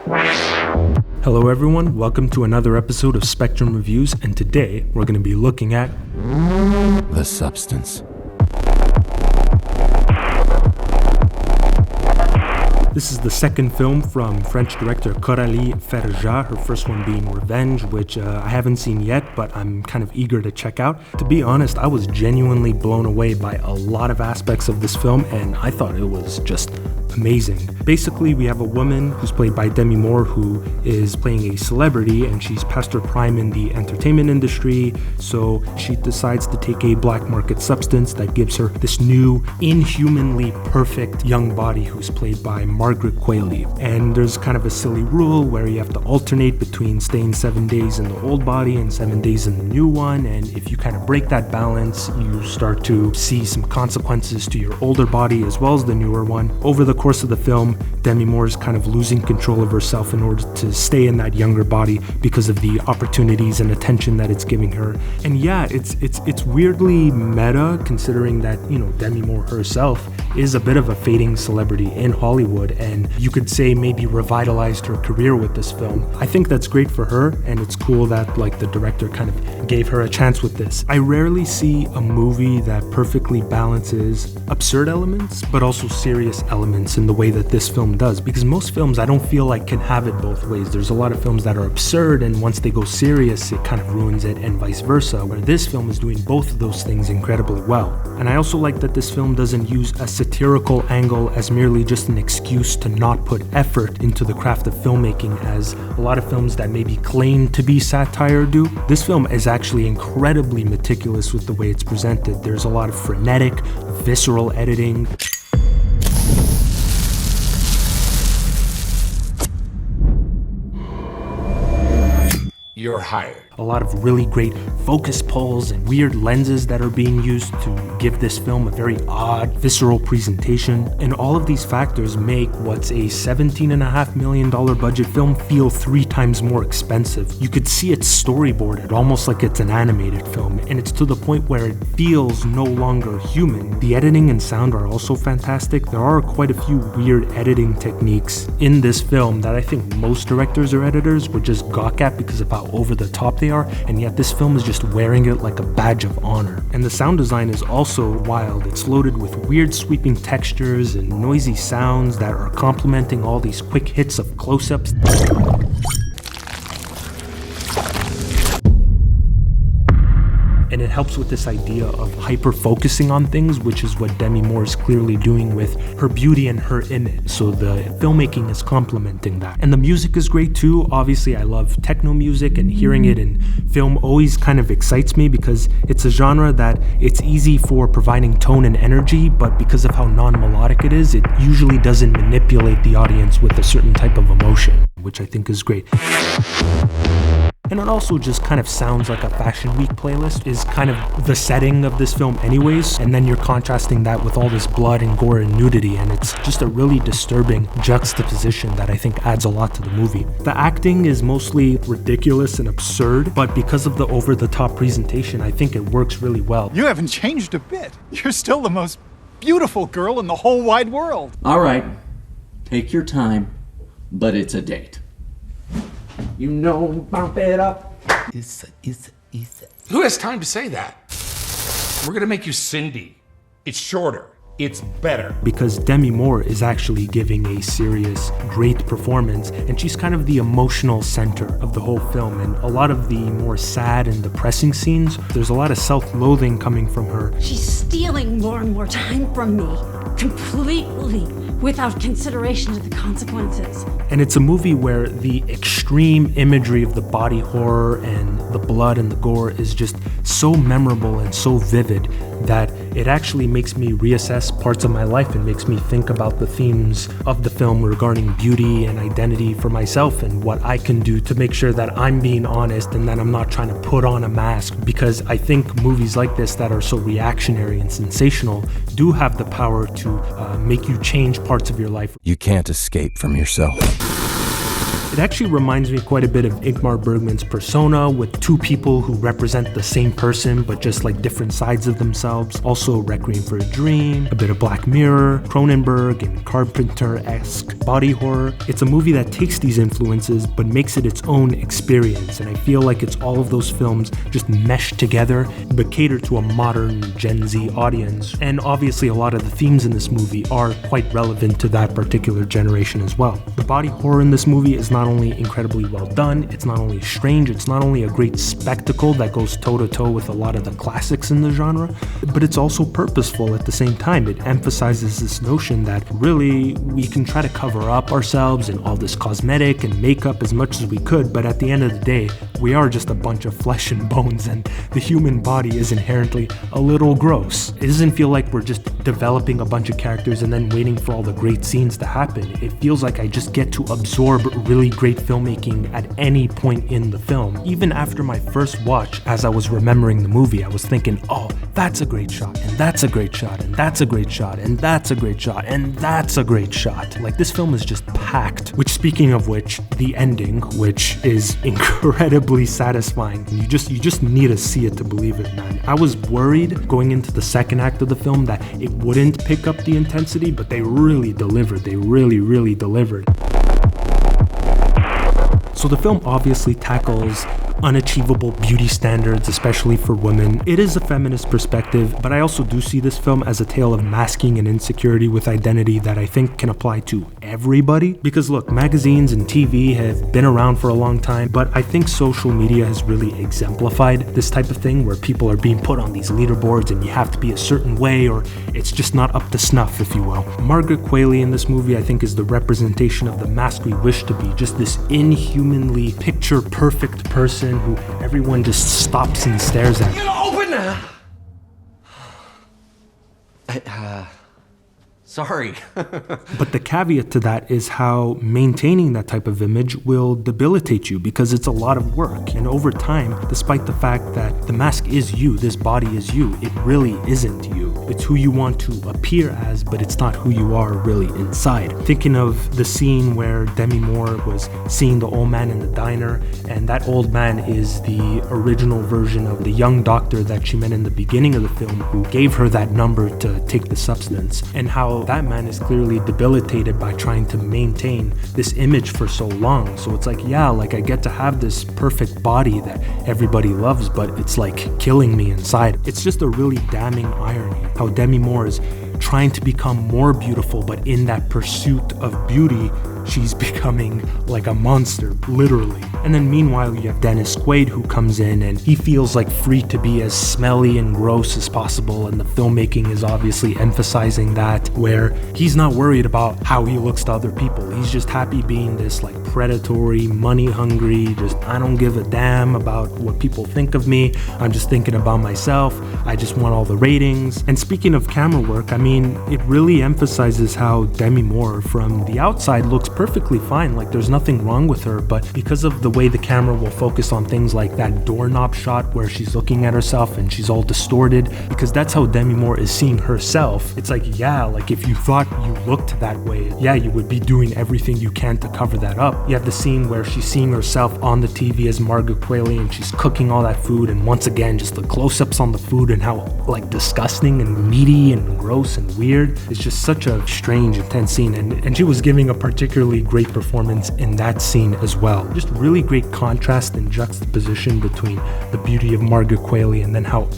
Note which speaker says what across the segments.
Speaker 1: Hello everyone, welcome to another episode of Spectrum Reviews, and today we're going to be looking at
Speaker 2: The Substance.
Speaker 1: This is the second film from French director Coralie Ferjat, her first one being Revenge, which I haven't seen yet, but I'm kind of eager to check out. To be honest, I was genuinely blown away by a lot of aspects of this film, and I thought it was just amazing. Basically, we have a woman who's played by Demi Moore who is playing a celebrity, and she's past her prime in the entertainment industry, so she decides to take a black market substance that gives her this new, inhumanly perfect young body who's played by Margaret Qualley. And there's kind of a silly rule where you have to alternate between staying 7 days in the old body and 7 days in the new one, and if you kind of break that balance, you start to see some consequences to your older body as well as the newer one. Over the course of the film, Demi Moore is kind of losing control of herself in order to stay in that younger body because of the opportunities and attention that it's giving her. And yeah, it's weirdly meta considering that, you know, Demi Moore herself is a bit of a fading celebrity in Hollywood, and you could say maybe revitalized her career with this film. I think that's great for her, and it's cool that like the director kind of gave her a chance with this. I rarely see a movie that perfectly balances absurd elements but also serious elements in the way that this film does, because most films I don't feel like can have it both ways. There's a lot of films that are absurd, and once they go serious it kind of ruins it, and vice versa, where this film is doing both of those things incredibly well. And I also like that this film doesn't use a satirical angle as merely just an excuse to not put effort into the craft of filmmaking, as a lot of films that maybe claim to be satire do. This film is actually incredibly meticulous with the way it's presented. There's a lot of frenetic, visceral editing.
Speaker 3: You're hired.
Speaker 1: A lot of really great focus pulls and weird lenses that are being used to give this film a very odd, visceral presentation. And all of these factors make what's a $17.5 million budget film feel 3 times more expensive. You could see it storyboarded, almost like it's an animated film, and it's to the point where it feels no longer human. The editing and sound are also fantastic. There are quite a few weird editing techniques in this film that I think most directors or editors would just gawk at because of how over the top they are, and yet this film is just wearing it like a badge of honor. And the sound design is also wild. It's loaded with weird sweeping textures and noisy sounds that are complementing all these quick hits of close-ups. And it helps with this idea of hyper-focusing on things, which is what Demi Moore is clearly doing with her beauty and her image. So the filmmaking is complementing that. And the music is great too. Obviously, I love techno music, and hearing it in film always kind of excites me because it's a genre that it's easy for providing tone and energy, but because of how non-melodic it is, it usually doesn't manipulate the audience with a certain type of emotion, which I think is great. And it also just kind of sounds like a Fashion Week playlist, is kind of the setting of this film anyways, and then you're contrasting that with all this blood and gore and nudity, and it's just a really disturbing juxtaposition that I think adds a lot to the movie. The acting is mostly ridiculous and absurd, but because of the over-the-top presentation, I think it works really well.
Speaker 4: You haven't changed a bit. You're still the most beautiful girl in the whole wide world.
Speaker 5: All right, take your time, but it's a date. You know, bump it up.
Speaker 3: Who has time to say that? We're gonna make you Cindy. It's shorter. It's better.
Speaker 1: Because Demi Moore is actually giving a serious, great performance, and she's kind of the emotional center of the whole film. And a lot of the more sad and depressing scenes, there's a lot of self-loathing coming from her.
Speaker 6: She's stealing more and more time from me, completely, without consideration of the consequences.
Speaker 1: And it's a movie where the extreme imagery of the body horror and the blood and the gore is just so memorable and so vivid that it actually makes me reassess parts of my life and makes me think about the themes of the film regarding beauty and identity for myself and what I can do to make sure that I'm being honest and that I'm not trying to put on a mask, because I think movies like this that are so reactionary and sensational do have the power to make you change parts of your life.
Speaker 2: You can't escape from yourself.
Speaker 1: It actually reminds me quite a bit of Ingmar Bergman's Persona, with two people who represent the same person but just like different sides of themselves. Also Requiem for a Dream, a bit of Black Mirror, Cronenberg, and Carpenter-esque body horror. It's a movie that takes these influences but makes it its own experience, and I feel like it's all of those films just meshed together but cater to a modern Gen Z audience. And obviously a lot of the themes in this movie are quite relevant to that particular generation as well. The body horror in this movie is not only incredibly well done, it's not only strange, it's not only a great spectacle that goes toe-to-toe with a lot of the classics in the genre, but it's also purposeful at the same time. It emphasizes this notion that really we can try to cover up ourselves and all this cosmetic and makeup as much as we could, but at the end of the day, we are just a bunch of flesh and bones, and the human body is inherently a little gross. It doesn't feel like we're just developing a bunch of characters and then waiting for all the great scenes to happen. It feels like I just get to absorb really great filmmaking at any point in the film. Even after my first watch, as I was remembering the movie, I was thinking, oh, that's a great shot, and that's a great shot, and that's a great shot, and that's a great shot, and that's a great shot. Like, this film is just packed. Which, speaking of which, the ending, which is incredibly satisfying. You just need to see it to believe it, man. I was worried going into the second act of the film that it wouldn't pick up the intensity, but they really delivered. They really delivered. So the film obviously tackles unachievable beauty standards, especially for women. It is a feminist perspective, but I also do see this film as a tale of masking and insecurity with identity that I think can apply to everybody. Because look, magazines and TV have been around for a long time, but I think social media has really exemplified this type of thing where people are being put on these leaderboards and you have to be a certain way, or it's just not up to snuff, if you will. Margaret Qualley in this movie, I think, is the representation of the mask we wish to be, just this inhumanly picture-perfect person who everyone just stops and stares at.
Speaker 7: You open now! Sorry.
Speaker 1: But the caveat to that is how maintaining that type of image will debilitate you, because it's a lot of work. And over time, despite the fact that the mask is you, this body is you, it really isn't you. It's who you want to appear as, but it's not who you are really inside. Thinking of the scene where Demi Moore was seeing the old man in the diner, and that old man is the original version of the young doctor that she met in the beginning of the film, who gave her that number to take the substance, and how that man is clearly debilitated by trying to maintain this image for so long. So it's like, yeah, like I get to have this perfect body that everybody loves, but it's like killing me inside. It's just a really damning irony how Demi Moore is trying to become more beautiful, but in that pursuit of beauty, she's becoming like a monster, literally. And then meanwhile, you have Dennis Quaid, who comes in and he feels like free to be as smelly and gross as possible, and the filmmaking is obviously emphasizing that, where he's not worried about how he looks to other people. He's just happy being this like predatory, money hungry, just I don't give a damn about what people think of me. I'm just thinking about myself. I just want all the ratings. And speaking of camera work, I mean, it really emphasizes how Demi Moore from the outside looks perfectly fine. Like there's nothing wrong with her, but because of the way the camera will focus on things like that doorknob shot where she's looking at herself and she's all distorted, because that's how Demi Moore is seeing herself. It's like, yeah, like if you thought you looked that way, yeah, you would be doing everything you can to cover that up. You have the scene where she's seeing herself on the TV as Margaret Qualley and she's cooking all that food, and once again, just the close-ups on the food and how like disgusting and meaty and gross and weird. It's just such a strange, intense scene, and she was giving a particularly great performance in that scene as well. Just really great contrast and juxtaposition between the beauty of Margaret Qualley and then how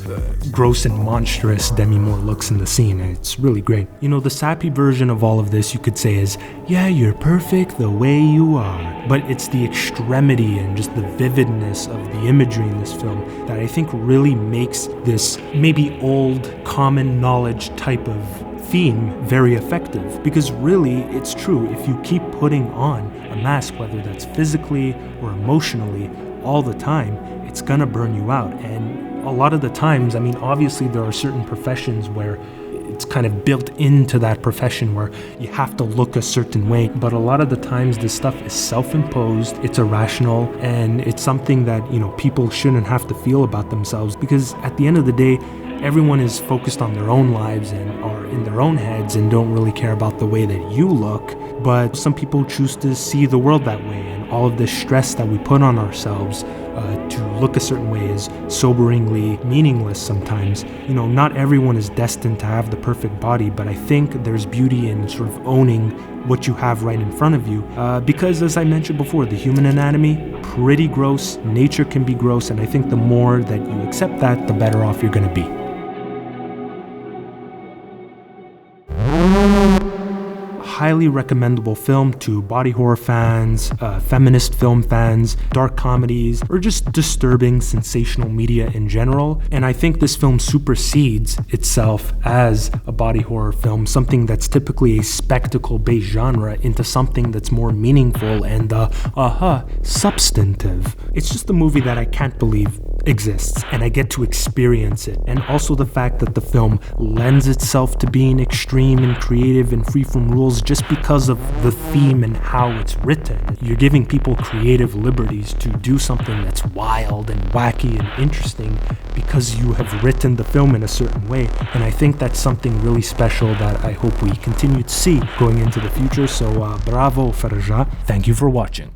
Speaker 1: gross and monstrous Demi Moore looks in the scene, and it's really great. You know, the sappy version of all of this, you could say, is, yeah, you're perfect the way you are, but it's the extremity and just the vividness of the imagery in this film that I think really makes this maybe old common knowledge type of theme very effective. Because really, it's true, if you keep putting on a mask, whether that's physically or emotionally all the time, it's gonna burn you out. And a lot of the times, I mean, obviously there are certain professions where it's kind of built into that profession where you have to look a certain way, but a lot of the times this stuff is self-imposed, it's irrational, and it's something that, you know, people shouldn't have to feel about themselves, because at the end of the day, everyone is focused on their own lives and are in their own heads and don't really care about the way that you look. But some people choose to see the world that way, and all of this stress that we put on ourselves to look a certain way is soberingly meaningless sometimes. You know, not everyone is destined to have the perfect body, but I think there's beauty in sort of owning what you have right in front of you. Because as I mentioned before, the human anatomy, pretty gross, nature can be gross, and I think the more that you accept that, the better off you're gonna be. Highly recommendable film to body horror fans, feminist film fans, dark comedies, or just disturbing, sensational media in general. And I think this film supersedes itself as a body horror film, something that's typically a spectacle-based genre, into something that's more meaningful and, substantive. It's just a movie that I can't believe exists, and I get to experience it. And also the fact that the film lends itself to being extreme and creative and free from rules just because of the theme and how it's written. You're giving people creative liberties to do something that's wild and wacky and interesting because you have written the film in a certain way. And I think that's something really special that I hope we continue to see going into the future. So bravo, Farja. Thank you for watching.